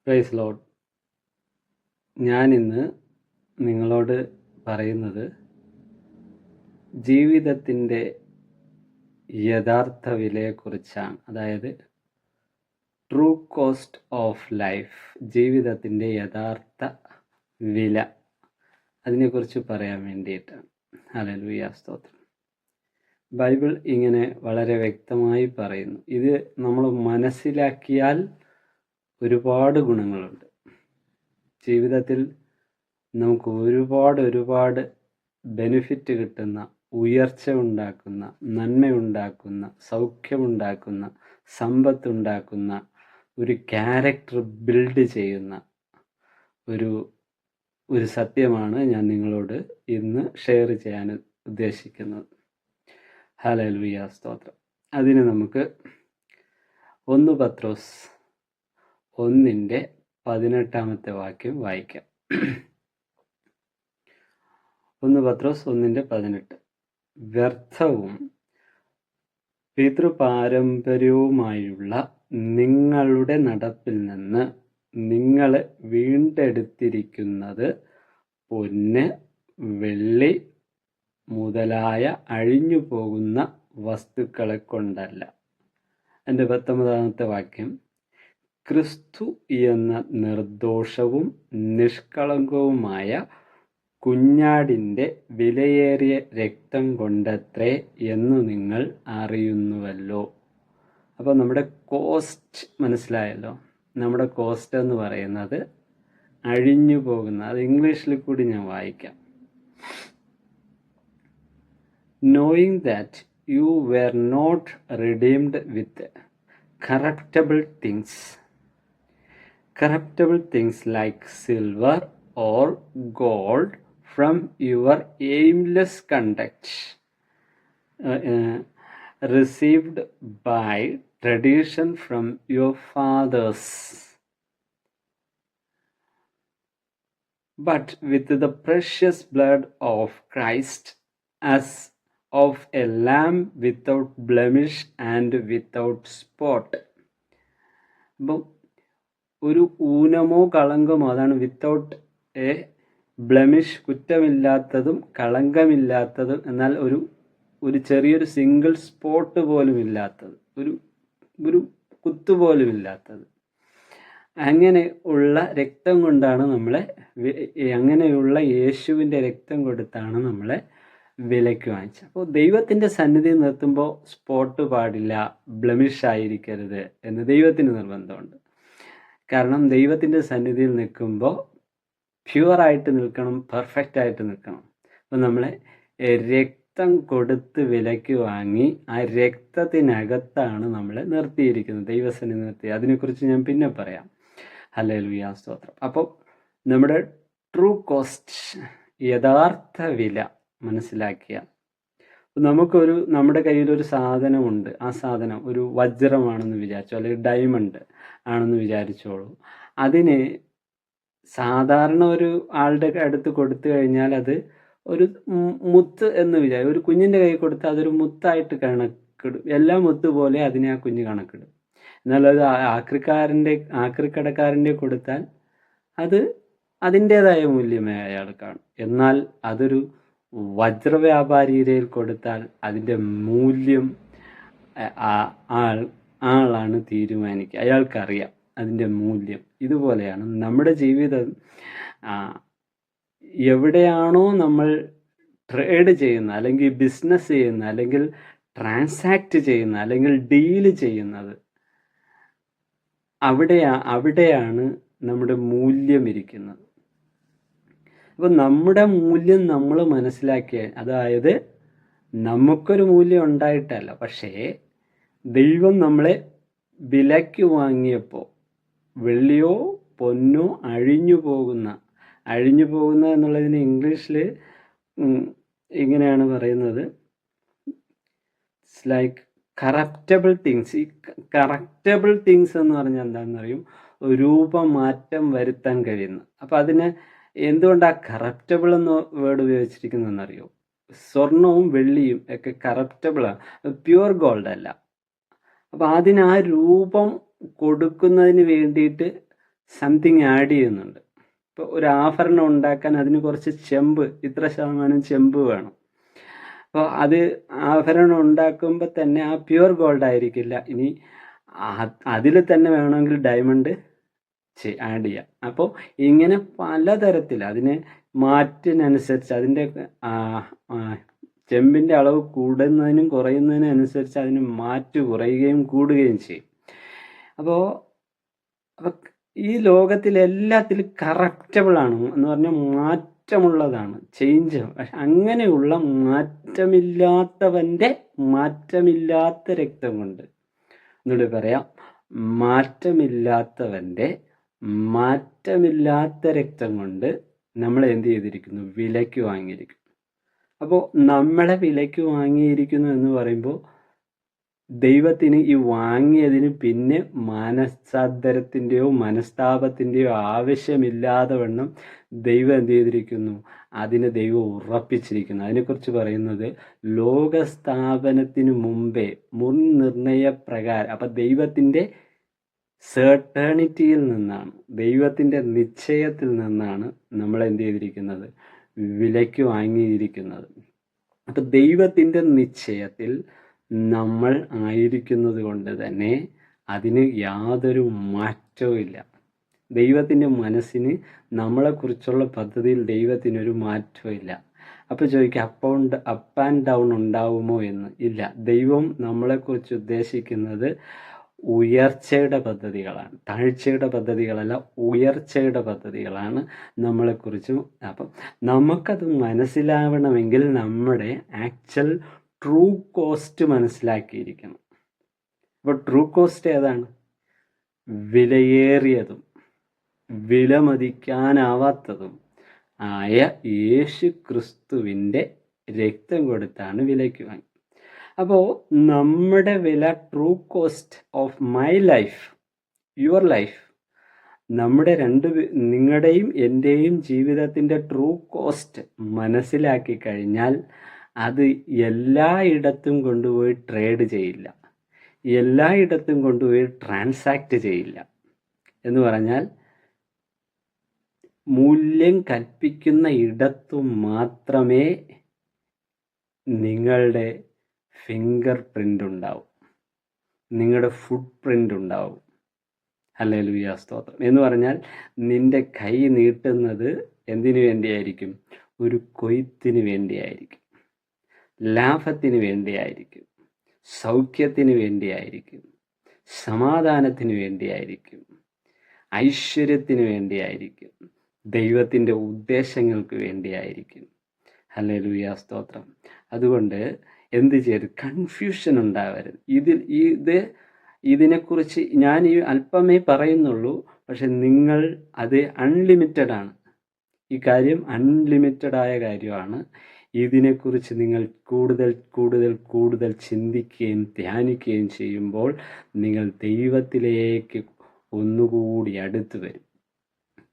Praise Lord. ഞാനിന്ന് നിങ്ങളോട് പറയുന്നത് ജീവിതത്തിൻ്റെ യഥാർത്ഥ വിലയെക്കുറിച്ചാണ്. അതായത് ട്രൂ കോസ്റ്റ് ഓഫ് ലൈഫ്, ജീവിതത്തിൻ്റെ യഥാർത്ഥ വില, അതിനെക്കുറിച്ച് പറയാൻ വേണ്ടിയിട്ടാണ്. ഹല്ലേലൂയ, സ്തോത്രം. ബൈബിൾ ഇങ്ങനെ വളരെ വ്യക്തമായി പറയുന്നു. ഇത് നമ്മൾ മനസ്സിലാക്കിയാൽ ഒരുപാട് ഗുണങ്ങളുണ്ട്. ജീവിതത്തിൽ നമുക്ക് ഒരുപാട് ബെനിഫിറ്റ് കിട്ടുന്ന, ഉയർച്ച ഉണ്ടാക്കുന്ന, നന്മയുണ്ടാക്കുന്ന, സൗഖ്യമുണ്ടാക്കുന്ന, സമ്പത്തുണ്ടാക്കുന്ന, ഒരു ക്യാരക്ടർ ബിൽഡ് ചെയ്യുന്ന ഒരു സത്യമാണ് ഞാൻ നിങ്ങളോട് ഇന്ന് ഷെയർ ചെയ്യാൻ ഉദ്ദേശിക്കുന്നത്. ഹല്ലേലൂയ, സ്തോത്രം. അതിന് നമുക്ക് 1 പത്രോസ് 1:18 വാക്യം വായിക്കാം. 1 പത്രോസ് 1:18. വ്യർത്ഥവും പിതൃപാരമ്പര്യവുമായുള്ള നിങ്ങളുടെ നടപ്പിൽ നിന്ന് നിങ്ങൾ വീണ്ടെടുത്തിരിക്കുന്നത് പൊന്ന്, വെള്ളി മുതലായ അഴിഞ്ഞു പോകുന്ന വസ്തുക്കളെ കൊണ്ടല്ല. എൻ്റെ 19 വാക്യം. ക്രിസ്തു എന്ന നിർദോഷവും നിഷ്കളങ്കവുമായ കുഞ്ഞാടിൻ്റെ വിലയേറിയ രക്തം കൊണ്ടത്രേ എന്ന് നിങ്ങൾ അറിയുന്നുവല്ലോ. അപ്പോൾ നമ്മുടെ കോസ്റ്റ് മനസ്സിലായല്ലോ. നമ്മുടെ കോസ്റ്റ് എന്ന് പറയുന്നത് അഴിഞ്ഞു പോകുന്ന, അത് ഇംഗ്ലീഷിൽ കൂടി ഞാൻ വായിക്കാം. Knowing that you were not redeemed with corruptible things like silver or gold from your aimless conduct received by tradition from your fathers, but with the precious blood of Christ as of a lamb without blemish and without spot. അപ്പം ഒരു ഊനമോ കളങ്കമോ, അതാണ് without A blemish, കുറ്റമില്ലാത്തതും കളങ്കമില്ലാത്തതും, എന്നാൽ ഒരു ചെറിയൊരു single spot പോലും ഇല്ലാത്തത്, ഒരു കുത്തുപോലും ഇല്ലാത്തത്. അങ്ങനെ ഉള്ള രക്തം കൊണ്ടാണ് നമ്മളെ, അങ്ങനെയുള്ള യേശുവിൻ്റെ രക്തം കൊടുത്താണ് നമ്മളെ വിലയ്ക്ക് വാങ്ങിച്ചത്. അപ്പോൾ ദൈവത്തിൻ്റെ സന്നിധി നിർത്തുമ്പോൾ സ്പോട്ട് പാടില്ല, ബ്ലെമിഷ് ആയിരിക്കരുത് എന്ന് ദൈവത്തിന് നിർബന്ധമുണ്ട്. കാരണം ദൈവത്തിൻ്റെ സന്നിധിയിൽ നിൽക്കുമ്പോൾ പ്യുവറായിട്ട് നിൽക്കണം, പെർഫെക്റ്റ് ആയിട്ട് നിൽക്കണം. അപ്പോൾ നമ്മളെ രക്തം കൊടുത്ത് വിലയ്ക്ക് വാങ്ങി ആ രക്തത്തിനകത്താണ് നമ്മളെ നിർത്തിയിരിക്കുന്നത്, ദൈവസന്നിധി നിർത്തി. അതിനെക്കുറിച്ച് ഞാൻ പിന്നെ പറയാം. ഹല്ലേലൂയ, സ്തോത്രം. അപ്പോൾ നമ്മുടെ ട്രൂ കോസ്റ്റ്, യഥാർത്ഥ വില മനസ്സിലാക്കിയ, നമ്മുടെ കയ്യിലൊരു സാധനമുണ്ട്. ആ സാധനം ഒരു വജ്രമാണെന്ന് വിചാരിച്ചോ, അല്ലെങ്കിൽ ഡയമണ്ട് ആണെന്ന് വിചാരിച്ചോളൂ. അതിന് സാധാരണ ഒരു ആളുടെ അടുത്ത് കൊടുത്തു കഴിഞ്ഞാൽ അത് ഒരു മുത്ത് എന്ന് വിചാരിക്കും. ഒരു കുഞ്ഞിൻ്റെ കൈ കൊടുത്താൽ അതൊരു മുത്തായിട്ട് കണക്കിടും. എല്ലാ മുത്ത് പോലെ അതിനെ ആ കുഞ്ഞ് കണക്കിടും. എന്നാൽ അത് ആക്രിക്കടക്കാരൻ്റെ കൊടുത്താൽ അത് അതിൻ്റേതായ മൂല്യമേ അയാൾ കാണും. എന്നാൽ അതൊരു വജ്രവ്യാപാരിയുടെ കൊടുത്താൽ അതിൻ്റെ മൂല്യം ആളാണ് തീരുമാനിക്കുക. അയാൾക്കറിയാം അതിൻ്റെ മൂല്യം. ഇതുപോലെയാണ് നമ്മുടെ ജീവിതം. എവിടെയാണോ നമ്മൾ ട്രേഡ് ചെയ്യുന്നത്, അല്ലെങ്കിൽ ബിസിനസ് ചെയ്യുന്നത്, അല്ലെങ്കിൽ ട്രാൻസാക്റ്റ് ചെയ്യുന്നത്, അല്ലെങ്കിൽ ഡീല് ചെയ്യുന്നത്, അവിടെയാണ് നമ്മുടെ മൂല്യം ഇരിക്കുന്നത്. അപ്പം നമ്മുടെ മൂല്യം നമ്മൾ മനസ്സിലാക്കിയ, അതായത് നമുക്കൊരു മൂല്യം ഉണ്ടായിട്ടല്ല, പക്ഷേ ദൈവം നമ്മളെ വിലയ്ക്ക് വാങ്ങിയപ്പോൾ വെള്ളിയോ പൊന്നോ അഴിഞ്ഞു പോകുന്ന എന്നുള്ളതിന് ഇംഗ്ലീഷിൽ ഇങ്ങനെയാണ് പറയുന്നത്, ഇറ്റ്സ് ലൈക്ക് കറപ്റ്റബിൾ തിങ്സ്. ഈ കറപ്റ്റബിൾ തിങ്സ് എന്ന് പറഞ്ഞാൽ എന്താണെന്ന് അറിയും, രൂപമാറ്റം വരുത്താൻ കഴിയുന്ന. അപ്പം അതിന് എന്തുകൊണ്ടാണ് കറപ്റ്റബിൾ എന്ന വേർഡ് ഉപയോഗിച്ചിരിക്കുന്നതെന്നറിയോ? സ്വർണവും വെള്ളിയും ഒക്കെ കറപ്റ്റബിളാണ്, പ്യുവർ ഗോൾഡ് അല്ല. അപ്പം അതിന് ആ രൂപം കൊടുക്കുന്നതിന് വേണ്ടിയിട്ട് സംതിങ് ആഡ് ചെയ്യുന്നുണ്ട്. ഇപ്പോൾ ഒരു ആഭരണം ഉണ്ടാക്കാൻ അതിന് കുറച്ച് ചെമ്പ്, ഇത്ര ശതമാനം ചെമ്പ് വേണം. അപ്പോൾ അത് ആഭരണം ഉണ്ടാക്കുമ്പോൾ തന്നെ ആ പ്യുവർ ഗോൾഡ് ആയിരിക്കില്ല. ഇനി അതിൽ തന്നെ വേണമെങ്കിൽ ഡയമണ്ട് ആഡ് ചെയ്യാം. അപ്പോൾ ഇങ്ങനെ പലതരത്തിൽ അതിനെ മാറ്റിനനുസരിച്ച് അതിൻ്റെ ചെമ്പിൻ്റെ അളവ് കൂടുന്നതിനും കുറയുന്നതിനും അനുസരിച്ച് അതിന് മാറ്റ് കുറയുകയും കൂടുകയും ചെയ്യും. അപ്പോൾ ഈ ലോകത്തിൽ എല്ലാത്തിലും കറക്റ്റബിളാണ് എന്ന് പറഞ്ഞാൽ മാറ്റമുള്ളതാണ്, ചേഞ്ച്. പക്ഷെ അങ്ങനെയുള്ള മാറ്റമില്ലാത്തവൻ്റെ മാറ്റമില്ലാത്ത രക്തം കൊണ്ട്, എന്നോട് പറയാം, മാറ്റമില്ലാത്തവൻ്റെ മാറ്റമില്ലാത്ത രക്തം കൊണ്ട് നമ്മളെ എന്ത് ചെയ്തിരിക്കുന്നു? വിലയ്ക്ക് വാങ്ങിയിരിക്കുന്നു. അപ്പോൾ നമ്മളെ വിലയ്ക്ക് വാങ്ങിയിരിക്കുന്നു എന്ന് പറയുമ്പോൾ ദൈവത്തിന് ഈ വാങ്ങിയതിന് പിന്നെ മാനസാന്തരത്തിൻ്റെയോ മനസ്താപത്തിൻ്റെയോ ആവശ്യമില്ലാതെ വണ്ണം ദൈവം എന്ത് ചെയ്തിരിക്കുന്നു? അതിനെ ദൈവം ഉറപ്പിച്ചിരിക്കുന്നു. അതിനെക്കുറിച്ച് പറയുന്നത് ലോകസ്ഥാപനത്തിന് മുമ്പേ മുൻ നിർണയപ്രകാരം. അപ്പം ദൈവത്തിൻ്റെ സെർട്ടേണിറ്റിയിൽ നിന്നാണ്, ദൈവത്തിൻ്റെ നിശ്ചയത്തിൽ നിന്നാണ് നമ്മൾ എന്ത് ചെയ്തിരിക്കുന്നത്? വിലയ്ക്ക് വാങ്ങിയിരിക്കുന്നത്. അപ്പം ദൈവത്തിൻ്റെ നിശ്ചയത്തിൽ നമ്മൾ ആയിരിക്കുന്നത് കൊണ്ട് തന്നെ അതിന് യാതൊരു മാറ്റവും ഇല്ല. ദൈവത്തിൻ്റെ മനസ്സിന് നമ്മളെക്കുറിച്ചുള്ള പദ്ധതിയിൽ ദൈവത്തിനൊരു മാറ്റവും ഇല്ല. അപ്പോൾ ചോദിക്കുക, അപ്പ് ആൻഡ് ഡൗൺ ഉണ്ടാവുമോ എന്ന്? ഇല്ല. ദൈവം നമ്മളെക്കുറിച്ച് ഉദ്ദേശിക്കുന്നത് ഉയർച്ചയുടെ പദ്ധതികളാണ്, താഴ്ചയുടെ പദ്ധതികളല്ല, ഉയർച്ചയുടെ പദ്ധതികളാണ് നമ്മളെക്കുറിച്ച്. അപ്പം നമുക്കത് മനസ്സിലാവണമെങ്കിൽ നമ്മുടെ ആക്ച്വൽ ട്രൂ കോസ്റ്റ് മനസ്സിലാക്കിയിരിക്കണം. അപ്പോൾ ട്രൂ കോസ്റ്റ് ഏതാണ്? വിലയേറിയതും വിലമതിക്കാനാവാത്തതും ആയ യേശു ക്രിസ്തുവിൻ്റെ രക്തം കൊടുത്താണ് വിലയ്ക്ക് വാങ്ങി. അപ്പോൾ നമ്മുടെ വില, true cost of my life, your life, നമ്മുടെ നിങ്ങളുടെയും എൻ്റെയും ജീവിതത്തിൻ്റെ ട്രൂ കോസ്റ്റ് മനസ്സിലാക്കി കഴിഞ്ഞാൽ അത് എല്ലായിടത്തും കൊണ്ടുപോയി ട്രേഡ് ചെയ്യില്ല, എല്ലായിടത്തും കൊണ്ടുപോയി ട്രാൻസാക്റ്റ് ചെയ്യില്ല. എന്ന് പറഞ്ഞാൽ മൂല്യം കൽപ്പിക്കുന്ന ഇടത്തു മാത്രമേ നിങ്ങളുടെ ഫിംഗർ പ്രിൻ്റ് ഉണ്ടാവും, നിങ്ങളുടെ ഫുട് പ്രിൻ്റ് ഉണ്ടാവും. ഹല്ലേലൂയ, സ്തോത്രം. എന്ന് പറഞ്ഞാൽ നിൻ്റെ കൈ നീട്ടുന്നത് എന്തിനു വേണ്ടിയായിരിക്കും? ഒരു കൊയ്ത്തിന് വേണ്ടിയായിരിക്കും, ലാഭത്തിന് വേണ്ടിയായിരിക്കും, സൗഖ്യത്തിന് വേണ്ടിയായിരിക്കും, സമാധാനത്തിന് വേണ്ടിയായിരിക്കും, ഐശ്വര്യത്തിന് വേണ്ടിയായിരിക്കും, ദൈവത്തിൻ്റെ ഉദ്ദേശങ്ങൾക്ക് വേണ്ടിയായിരിക്കും. ഹല്ലേലൂയ, സ്തോത്രം. അതുകൊണ്ട് എന്ത് ചെയ്യരുത്? കൺഫ്യൂഷൻ ഉണ്ടാവരുത്. ഇതിനെക്കുറിച്ച് ഞാൻ ഈ അല്പമേ പറയുന്നുള്ളൂ, പക്ഷെ നിങ്ങൾ അത് അൺലിമിറ്റഡ് ആണ്. ഈ കാര്യം അൺലിമിറ്റഡായ കാര്യമാണ്. ഇതിനെക്കുറിച്ച് നിങ്ങൾ കൂടുതൽ കൂടുതൽ കൂടുതൽ ചിന്തിക്കുകയും ധ്യാനിക്കുകയും ചെയ്യുമ്പോൾ നിങ്ങൾ ദൈവത്തിലേക്ക് ഒന്നുകൂടി അടുത്ത് വരും.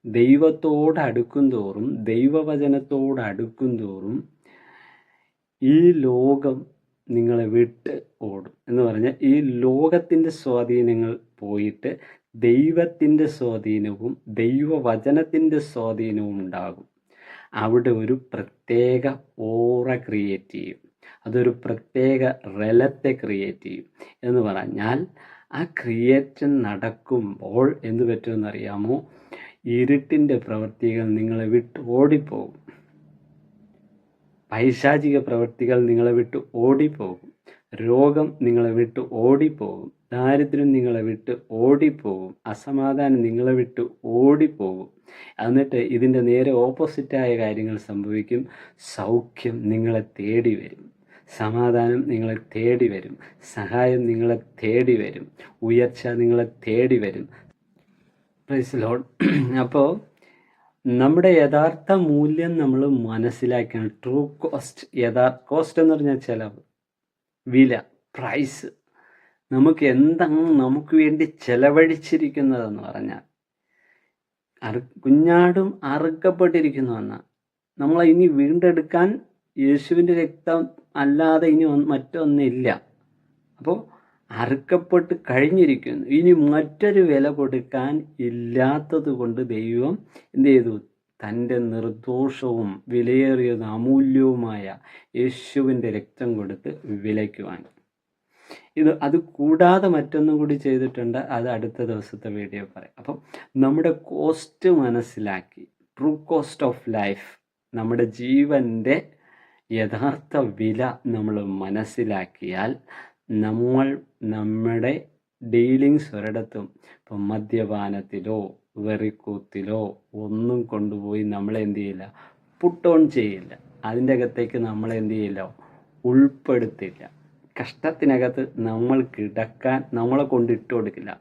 ദൈവത്തോട് അടുക്കും തോറും, ദൈവവചനത്തോട് അടുക്കും തോറും ഈ ലോകം നിങ്ങളെ വിട്ട് ഓടും. എന്ന് പറഞ്ഞാൽ ഈ ലോകത്തിൻ്റെ സ്വാധീനങ്ങൾ പോയിട്ട് ദൈവത്തിൻ്റെ സ്വാധീനവും ദൈവവചനത്തിൻ്റെ സ്വാധീനവും ഉണ്ടാകും. അവിടെ ഒരു പ്രത്യേക ഓറ ക്രിയേറ്റ് ചെയ്യും, അതൊരു പ്രത്യേക റലത്തെ ക്രിയേറ്റ് ചെയ്യും. എന്ന് പറഞ്ഞാൽ ആ ക്രിയേഷൻ നടക്കുമ്പോൾ എന്ത് പറ്റുമെന്നറിയാമോ? ഇരുട്ടിൻ്റെ പ്രവൃത്തികൾ നിങ്ങളെ വിട്ട് ഓടിപ്പോകും, പൈശാചിക പ്രവൃത്തികൾ നിങ്ങളെ വിട്ട് ഓടിപ്പോകും, രോഗം നിങ്ങളെ വിട്ട് ഓടിപ്പോകും, ദാരിദ്ര്യം നിങ്ങളെ വിട്ട് ഓടിപ്പോകും, അസമാധാനം നിങ്ങളെ വിട്ട് ഓടിപ്പോകും. എന്നിട്ട് ഇതിൻ്റെ നേരെ ഓപ്പോസിറ്റായ കാര്യങ്ങൾ സംഭവിക്കും. സൗഖ്യം നിങ്ങളെ തേടി വരും, സമാധാനം നിങ്ങളെ തേടി വരും, സഹായം നിങ്ങളെ തേടി വരും, ഉയർച്ച നിങ്ങളെ തേടി വരും. Praise Lord. അപ്പോൾ നമ്മുടെ യഥാർത്ഥ മൂല്യം നമ്മൾ മനസ്സിലാക്കണം. ട്രൂ കോസ്റ്റ്, കോസ്റ്റ് എന്ന് പറഞ്ഞാൽ ചിലവ്, വില, പ്രൈസ്. നമുക്ക് എന്താണ് നമുക്ക് വേണ്ടി ചെലവഴിച്ചിരിക്കുന്നതെന്ന് പറഞ്ഞാൽ കുഞ്ഞാടും അറുക്കപ്പെട്ടിരിക്കുന്നുവെന്ന നമ്മളെ ഇനി വീണ്ടെടുക്കാൻ യേശുവിൻ്റെ രക്തം അല്ലാതെ ഇനി മറ്റൊന്നില്ല. അപ്പോൾ അറുക്കപ്പെട്ട് കഴിഞ്ഞിരിക്കുന്നു. ഇനി മറ്റൊരു വില കൊടുക്കാൻ ഇല്ലാത്തത് കൊണ്ട് ദൈവം എന്ത് ചെയ്തു? തൻ്റെ നിർദോഷവും വിലയേറിയതും അമൂല്യവുമായ യേശുവിൻ്റെ രക്തം കൊടുത്ത് വിലയ്ക്ക് വാങ്ങി. അത് കൂടാതെ മറ്റൊന്നും കൂടി ചെയ്തിട്ടുണ്ട്. അത് അടുത്ത ദിവസത്തെ വീഡിയോ പറയാം. അപ്പം നമ്മുടെ കോസ്റ്റ് മനസ്സിലാക്കി, ട്രൂ കോസ്റ്റ് ഓഫ് ലൈഫ്, നമ്മുടെ ജീവൻ്റെ യഥാർത്ഥ വില നമ്മൾ മനസ്സിലാക്കിയാൽ നമ്മൾ നമ്മുടെ ഡീലിങ്സ് ഒരിടത്തും ഇപ്പം മദ്യപാനത്തിലോ വെറിക്കൂത്തിലോ ഒന്നും കൊണ്ടുപോയി നമ്മളെന്ത് ചെയ്യില്ല, പുട്ട് ഓൺ ചെയ്യില്ല. അതിൻ്റെ അകത്തേക്ക് നമ്മളെന്ത് ചെയ്യില്ല, ഉൾപ്പെടുത്തില്ല. കഷ്ടത്തിനകത്ത് നമ്മൾ കിടക്കാൻ നമ്മളെ കൊണ്ട് ഇട്ട് കൊടുക്കില്ല.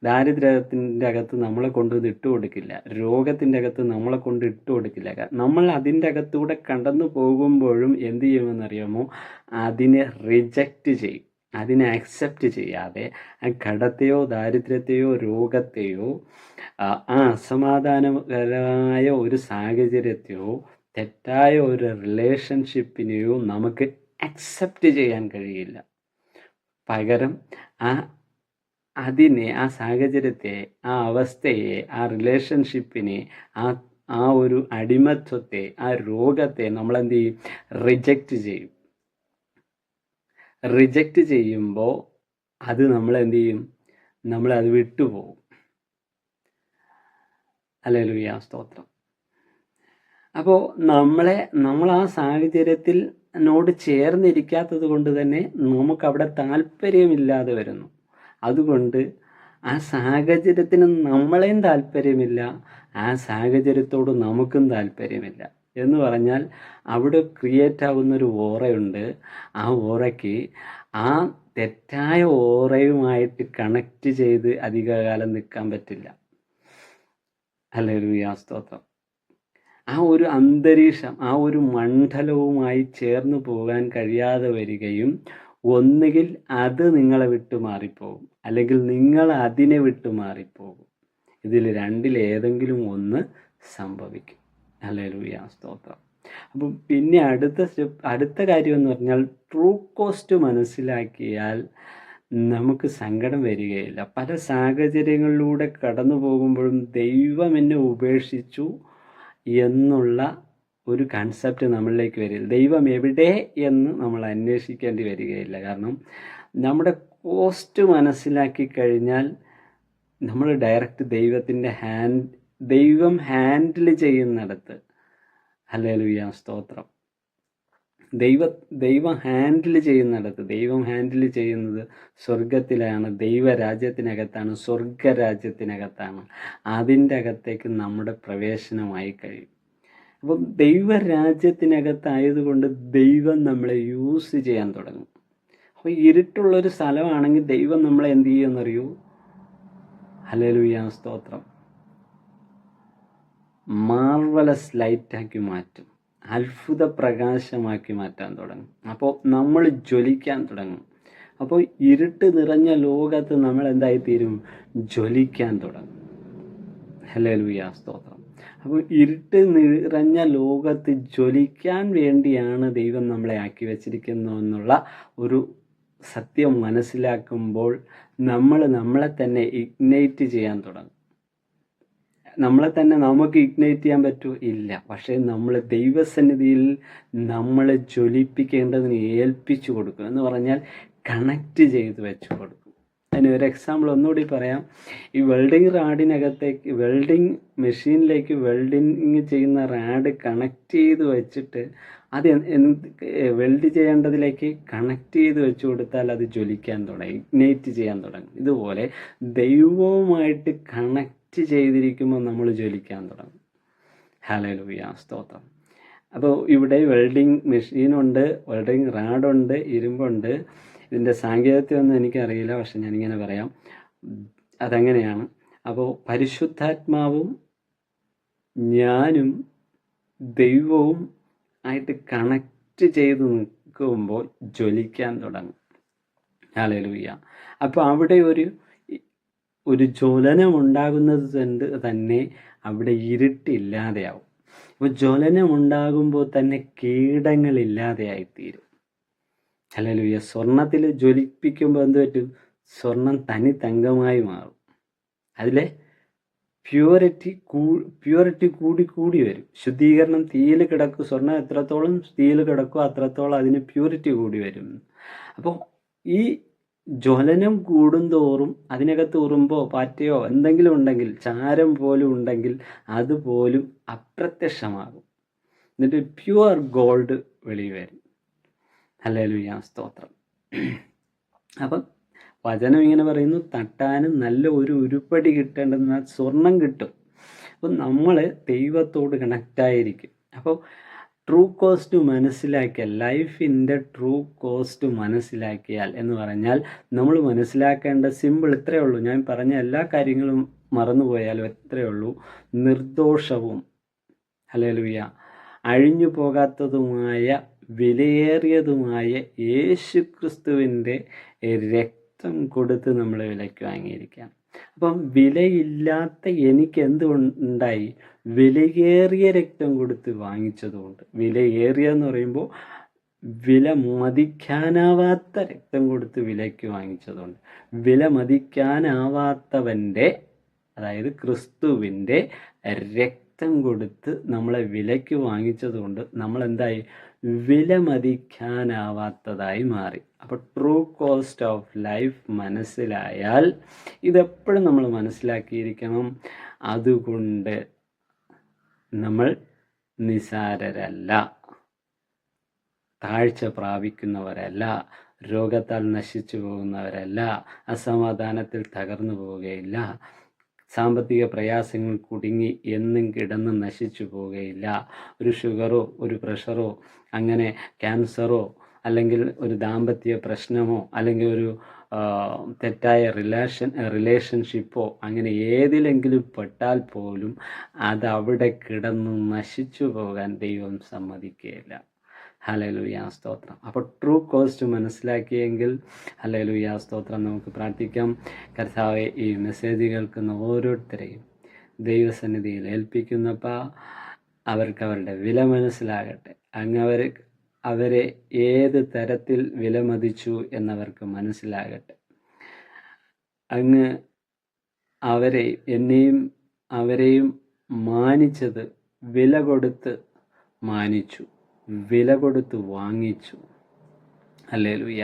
ദാരിദ്ര്യത്തിൻ്റെ അകത്ത് നമ്മളെ കൊണ്ട് ഇത് ഇട്ട് കൊടുക്കില്ല. രോഗത്തിൻ്റെ അകത്ത് നമ്മളെ കൊണ്ട് ഇട്ട് കൊടുക്കില്ല. നമ്മൾ അതിൻ്റെ അകത്തൂടെ കടന്നു പോകുമ്പോഴും എന്ത് ചെയ്യുമെന്നറിയാമോ? അതിനെ റിജക്റ്റ് ചെയ്യും. അതിനെ അക്സെപ്റ്റ് ചെയ്യാതെ ആ കടത്തെയോ ദാരിദ്ര്യത്തെയോ രോഗത്തെയോ ആ അസമാധാനകരമായ ഒരു സാഹചര്യത്തെയോ തെറ്റായ ഒരു റിലേഷൻഷിപ്പിനെയോ നമുക്ക് അക്സെപ്റ്റ് ചെയ്യാൻ കഴിയില്ല. പകരം അതിനെ, ആ സാഹചര്യത്തെ, ആ അവസ്ഥയെ, ആ റിലേഷൻഷിപ്പിനെ, ആ ഒരു അടിമത്വത്തെ, ആ രോഗത്തെ നമ്മളെന്ത് ചെയ്യും? റിജക്റ്റ് ചെയ്യും. റിജക്റ്റ് ചെയ്യുമ്പോൾ അത് നമ്മളെന്ത് ചെയ്യും? നമ്മളത് വിട്ടുപോകും. ഹല്ലേലൂയ, സ്തോത്രം. അപ്പോൾ നമ്മൾ ആ സാഹചര്യത്തിൽ നോട് ചേർന്നിരിക്കാത്തത് കൊണ്ട് തന്നെ നമുക്കവിടെ താല്പര്യമില്ലാതെ വരുന്നു. അതുകൊണ്ട് ആ സാഹചര്യത്തിന് നമ്മളെയും താല്പര്യമില്ല, ആ സാഹചര്യത്തോട് നമുക്കും താല്പര്യമില്ല. എന്ന് പറഞ്ഞാൽ അവിടെ ക്രിയേറ്റ് ആകുന്നൊരു ഓറയുണ്ട്. ആ ഓറയ്ക്ക് ആ തെറ്റായ ഓറയുമായിട്ട് കണക്റ്റ് ചെയ്ത് അധികകാലം നിൽക്കാൻ പറ്റില്ല. ഹല്ലേലൂയ, സ്തോത്രം. ആ ഒരു അന്തരീക്ഷം, ആ ഒരു മണ്ഡലവുമായി ചേർന്ന് പോകാൻ കഴിയാതെ വരികയും ഒന്നുകിൽ അത് നിങ്ങളെ വിട്ടു മാറിപ്പോകും, അല്ലെങ്കിൽ നിങ്ങൾ അതിനെ വിട്ടു മാറിപ്പോകും. ഇതിൽ രണ്ടിലേതെങ്കിലും ഒന്ന് സംഭവിക്കും. ഹല്ലേലൂയ, സ്തോത്രം. അപ്പം പിന്നെ അടുത്ത കാര്യം എന്ന് പറഞ്ഞാൽ ട്രൂ കോസ്റ്റ് മനസ്സിലാക്കിയാൽ നമുക്ക് സങ്കടം വരികയില്ല. പല സാഹചര്യങ്ങളിലൂടെ കടന്നു പോകുമ്പോഴും ദൈവം എന്നെ ഉപേക്ഷിച്ചു എന്നുള്ള ഒരു കൺസെപ്റ്റ് നമ്മളിലേക്ക് വരില്ല. ദൈവം എവിടെ എന്ന് നമ്മൾ അന്വേഷിക്കേണ്ടി വരികയില്ല. കാരണം നമ്മുടെ കോസ്റ്റ് മനസ്സിലാക്കി കഴിഞ്ഞാൽ നമ്മൾ ഡയറക്റ്റ് ദൈവം ഹാൻഡിൽ ചെയ്യുന്നിടത്ത്, ഹല്ലേലൂയ, സ്തോത്രം, ദൈവം ഹാൻഡിൽ ചെയ്യുന്നിടത്ത്, ദൈവം ഹാൻഡിൽ ചെയ്യുന്നത് സ്വർഗത്തിലാണ്, ദൈവരാജ്യത്തിനകത്താണ്, സ്വർഗരാജ്യത്തിനകത്താണ്. അതിൻ്റെ അകത്തേക്ക് നമ്മുടെ പ്രവേശനമായി കഴിയും. അപ്പം ദൈവരാജ്യത്തിനകത്തായതുകൊണ്ട് ദൈവം നമ്മളെ യൂസ് ചെയ്യാൻ തുടങ്ങും. അപ്പോൾ ഇരുട്ടുള്ളൊരു സ്ഥലമാണെങ്കിൽ ദൈവം നമ്മളെ എന്ത് ചെയ്യുമെന്നറിയൂ? ഹല്ലേലൂയ, സ്തോത്രം, മാർവലസ് ലൈറ്റാക്കി മാറ്റും, അത്ഭുത പ്രകാശമാക്കി മാറ്റാൻ തുടങ്ങും. അപ്പോൾ നമ്മൾ ജ്വലിക്കാൻ തുടങ്ങും. അപ്പോൾ ഇരുട്ട് നിറഞ്ഞ ലോകത്ത് നമ്മൾ എന്തായിത്തീരും? ജ്വലിക്കാൻ തുടങ്ങും. ഹല്ലേലൂയ, സ്തോത്രം. അപ്പോൾ ഇരുട്ട് നിറഞ്ഞ ലോകത്ത് ജ്വലിക്കാൻ വേണ്ടിയാണ് ദൈവം നമ്മളെ ആക്കി വച്ചിരിക്കുന്നു എന്നുള്ള ഒരു സത്യം മനസ്സിലാക്കുമ്പോൾ നമ്മളെ തന്നെ ഇഗ്നൈറ്റ് ചെയ്യാൻ തുടങ്ങും. നമ്മളെ തന്നെ നമുക്ക് ഇഗ്നൈറ്റ് ചെയ്യാൻ പറ്റുമോ? ഇല്ല. പക്ഷേ നമ്മൾ ദൈവസന്നിധിയിൽ നമ്മളെ ജ്വലിപ്പിക്കേണ്ടതിന് ഏൽപ്പിച്ചു കൊടുക്കും. എന്ന് പറഞ്ഞാൽ കണക്റ്റ് ചെയ്ത് വെച്ച് കൊടുക്കും. അതിനൊരു എക്സാമ്പിൾ ഒന്നുകൂടി പറയാം. ഈ വെൽഡിങ് മെഷീനിലേക്ക് വെൽഡിങ് ചെയ്യുന്ന റാഡ് കണക്റ്റ് ചെയ്ത് വെച്ചിട്ട് അത് വെൽഡ് ചെയ്യേണ്ടതിലേക്ക് കണക്റ്റ് ചെയ്ത് വെച്ച് കൊടുത്താൽ അത് ജ്വലിക്കാൻ തുടങ്ങി, ഇഗ്നൈറ്റ് ചെയ്യാൻ തുടങ്ങും. ഇതുപോലെ ദൈവവുമായിട്ട് കണക്റ്റ് ചെയ്തിരിക്കുമ്പോൾ നമ്മൾ ജ്വലിക്കാൻ തുടങ്ങും. ഹല്ലേലൂയ, സ്തോത്രം. അപ്പോൾ ഇവിടെ വെൽഡിങ് മെഷീനുണ്ട്, വെൽഡിങ് റാഡുണ്ട്, ഇരുമ്പുണ്ട്. ഇതിൻ്റെ സാങ്കേതികത്വമൊന്നും എനിക്കറിയില്ല, പക്ഷെ ഞാനിങ്ങനെ പറയാം, അതങ്ങനെയാണ്. അപ്പോൾ പരിശുദ്ധാത്മാവും ഞാനും ദൈവവും ആയിട്ട് കണക്റ്റ് ചെയ്ത് നിൽക്കുമ്പോൾ ജ്വലിക്കാൻ തുടങ്ങും. ഹല്ലേലൂയ. അപ്പോൾ അവിടെ ഒരു ജ്വലനം ഉണ്ടാകുന്നത് തന്നെ അവിടെ ഇരുട്ടില്ലാതെയാവും. അപ്പോൾ ജ്വലനം ഉണ്ടാകുമ്പോൾ തന്നെ കീടങ്ങളില്ലാതെയായിത്തീരും. ഹല്ലേലൂയ. സ്വർണ്ണത്തിൽ ജ്വലിപ്പിക്കുമ്പോൾ എന്ത് പറ്റും? സ്വർണം തനി തങ്കമായി മാറും. അതിലെ പ്യൂരിറ്റി കൂടി കൂടി വരും. ശുദ്ധീകരണം തീയിൽ കിടക്കും. സ്വർണം എത്രത്തോളം തീയിൽ കിടക്കും അത്രത്തോളം അതിന് പ്യൂരിറ്റി കൂടി വരും. അപ്പോൾ ഈ ജ്വലനം കൂടുന്തോറും അതിനകത്ത് ഉറുമ്പോ പാറ്റയോ എന്തെങ്കിലും ഉണ്ടെങ്കിൽ, ചാരം പോലും ഉണ്ടെങ്കിൽ അതുപോലും അപ്രത്യക്ഷമാകും. എന്നിട്ട് പ്യുവർ ഗോൾഡ് വെളിയിൽ വരും. ഹല്ലേലൂയ, സ്തോത്രം. അപ്പം വചനം ഇങ്ങനെ പറയുന്നു, തട്ടാനും നല്ല ഒരു ഉരുപ്പടി കിട്ടേണ്ടുന്ന സ്വർണം കിട്ടും. അപ്പം നമ്മൾ ദൈവത്തോട് കണക്റ്റായിരിക്കും. അപ്പോൾ ട്രൂ കോസ്റ്റ് മനസ്സിലാക്കിയാൽ, ലൈഫിൻ്റെ ട്രൂ കോസ്റ്റ് മനസ്സിലാക്കിയാൽ എന്ന് പറഞ്ഞാൽ നമ്മൾ മനസ്സിലാക്കേണ്ട സിമ്പിൾ ഇത്രയേ ഉള്ളൂ. ഞാൻ പറഞ്ഞ എല്ലാ കാര്യങ്ങളും മറന്നുപോയാലും എത്രയേ ഉള്ളൂ, നിർദോഷവും ഹല്ലേലൂയ അഴിഞ്ഞു പോകാത്തതുമായ വിലയേറിയതുമായ യേശുക്രിസ്തുവിൻ്റെ രക്തം കൊടുത്ത് നമ്മൾ വിലയ്ക്ക് വാങ്ങിയിരിക്കാം. അപ്പം വിലയില്ലാത്ത എനിക്ക് എന്തുണ്ടായി? വിലയേറിയ രക്തം കൊടുത്ത് വാങ്ങിച്ചതുകൊണ്ട്. വിലയേറിയ എന്ന് പറയുമ്പോൾ വില മതിക്കാനാവാത്ത രക്തം കൊടുത്ത് വിലയ്ക്ക് വാങ്ങിച്ചതുകൊണ്ട്. വില മതിക്കാനാവാത്തവൻ്റെ, അതായത് ക്രിസ്തുവിൻ്റെ രക്തം കൊടുത്ത് നമ്മളെ വിലയ്ക്ക് വാങ്ങിച്ചതുകൊണ്ട് നമ്മളെന്തായി? വില മതിക്കാനാവാത്തതായി മാറി. അപ്പോൾ ട്രൂ കോസ്റ്റ് ഓഫ് ലൈഫ് മനസ്സിലായാൽ, ഇതെപ്പോഴും നമ്മൾ മനസ്സിലാക്കിയിരിക്കണം, അതുകൊണ്ട് നമ്മൾ നിസാരരല്ല, താഴ്ച പ്രാപിക്കുന്നവരല്ല, രോഗത്താൽ നശിച്ചു പോകുന്നവരല്ല, അസമാധാനത്തിൽ തകർന്നു പോവുകയില്ല, സാമ്പത്തിക പ്രയാസങ്ങൾ കുടുങ്ങി എന്നും കിടന്ന് നശിച്ചു പോവുകയില്ല. ഒരു ഷുഗറോ ഒരു പ്രഷറോ അങ്ങനെ ക്യാൻസറോ അല്ലെങ്കിൽ ഒരു ദാമ്പത്യ പ്രശ്നമോ അല്ലെങ്കിൽ ഒരു തെറ്റായ റിലേഷൻഷിപ്പോ അങ്ങനെ ഏതിലെങ്കിലും പെട്ടാൽ പോലും അതവിടെ കിടന്ന് നശിച്ചു പോകാൻ ദൈവം സമ്മതിക്കുകയില്ല. ഹല്ലേലൂയ, സ്തോത്രം. അപ്പോൾ ട്രൂ കോസ്റ്റ് മനസ്സിലാക്കിയെങ്കിൽ ഹല്ലേലൂയ, സ്തോത്രം. നമുക്ക് പ്രാർത്ഥിക്കാം. കർത്താവെ, ഈ മെസ്സേജ് കേൾക്കുന്ന ഓരോരുത്തരെയും ദൈവസന്നിധിയിൽ ഏൽപ്പിക്കുന്നപ്പാ, അവർക്ക് അവരുടെ വില മനസ്സിലാകട്ടെ. അങ്ങ് അവരെ ഏത് തരത്തിൽ വിലമതിച്ചു എന്നവർക്ക് മനസ്സിലാകട്ടെ. അങ്ങ് എന്നെയും അവരെയും മാനിച്ചത് വില കൊടുത്ത് മാനിച്ചു, വില കൊടുത്ത് വാങ്ങിച്ചു. ഹല്ലേലൂയ.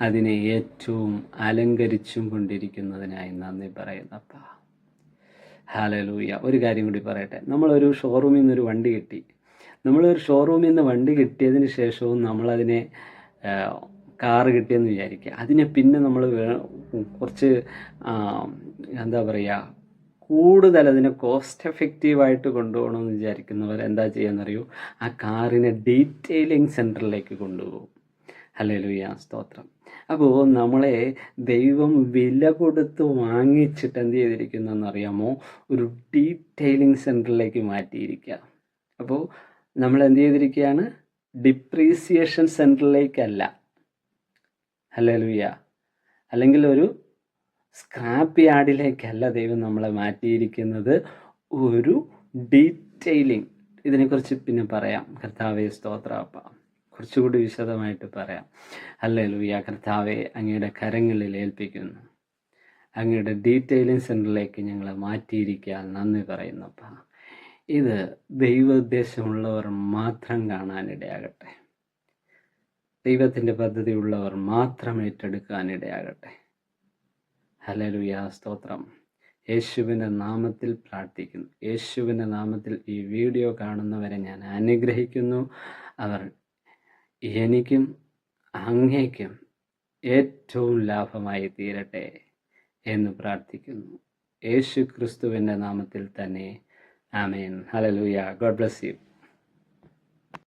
അതിനെ ഏറ്റവും അലങ്കരിച്ചും കൊണ്ടിരിക്കുന്നതിനായി നന്ദി പറയുന്നപ്പാ. ഹല്ലേലൂയ. ഒരു കാര്യം കൂടി പറയട്ടെ. നമ്മളൊരു ഷോറൂമിൽ നിന്നൊരു വണ്ടി കിട്ടി. നമ്മളൊരു ഷോറൂമിൽ നിന്ന് വണ്ടി കിട്ടിയതിന് ശേഷവും നമ്മളതിനെ കാറ് കിട്ടിയെന്ന് വിചാരിക്കുക. അതിനെ പിന്നെ നമ്മൾ കുറച്ച് എന്താ പറയുക, കൂടുതൽ അതിനെ കോസ്റ്റ് എഫക്റ്റീവായിട്ട് കൊണ്ടുപോകണമെന്ന് വിചാരിക്കുന്നവർ എന്താ ചെയ്യുന്നറിയോ? ആ കാറിനെ ഡീറ്റെയിലിംഗ് സെൻറ്ററിലേക്ക് കൊണ്ടുപോകും. ഹല്ലേലൂയ, സ്തോത്രം. അപ്പോൾ നമ്മളെ ദൈവം വില കൊടുത്ത് വാങ്ങിച്ചിട്ട് എന്ത് ചെയ്തിരിക്കുന്നതെന്നറിയാമോ? ഒരു ഡീറ്റെയിലിംഗ് സെൻറ്ററിലേക്ക് മാറ്റിയിരിക്കുക. അപ്പോൾ നമ്മൾ എന്ത് ചെയ്തിരിക്കുകയാണ്? ഡിപ്രീസിയേഷൻ സെൻറ്ററിലേക്കല്ല, ഹല്ലേലൂയ, അല്ലെങ്കിൽ ഒരു സ്ക്രാപ്പ് യാർഡിലേക്കല്ല ദൈവം നമ്മളെ മാറ്റിയിരിക്കുന്നത്, ഒരു ഡീറ്റെയിലിംഗ്. ഇതിനെക്കുറിച്ച് പിന്നെ പറയാം. കർത്താവേ, സ്തോത്രപ്പ, കുറച്ചുകൂടി വിശദമായിട്ട് പറയാം. ഹല്ലേലൂയ. കർത്താവെ, അങ്ങയുടെ കരങ്ങളിൽ ഏൽപ്പിക്കുന്നു. അങ്ങയുടെ ഡീറ്റെയിലിംഗ് സെൻറ്ററിലേക്ക് ഞങ്ങളെ മാറ്റിയിരിക്കാൻ നന്ദി പറയുന്നപ്പ. ഇത് ദൈവോദ്ദേശമുള്ളവർ മാത്രം കാണാനിടയാകട്ടെ. ദൈവത്തിൻ്റെ പദ്ധതി ഉള്ളവർ മാത്രം ഏറ്റെടുക്കാനിടയാകട്ടെ. ഹല്ലേലൂയ, സ്തോത്രം. യേശുവിൻ്റെ നാമത്തിൽ പ്രാർത്ഥിക്കുന്നു. യേശുവിൻ്റെ നാമത്തിൽ ഈ വീഡിയോ കാണുന്നവരെ ഞാൻ അനുഗ്രഹിക്കുന്നു. അവർ എനിക്കും അങ്ങേക്കും ഏറ്റവും ലാഭമായി തീരട്ടെ എന്ന് പ്രാർത്ഥിക്കുന്നു. യേശു ക്രിസ്തുവിൻ്റെ നാമത്തിൽ തന്നെ. ആമേൻ. ഹല്ലേലൂയ. God bless you.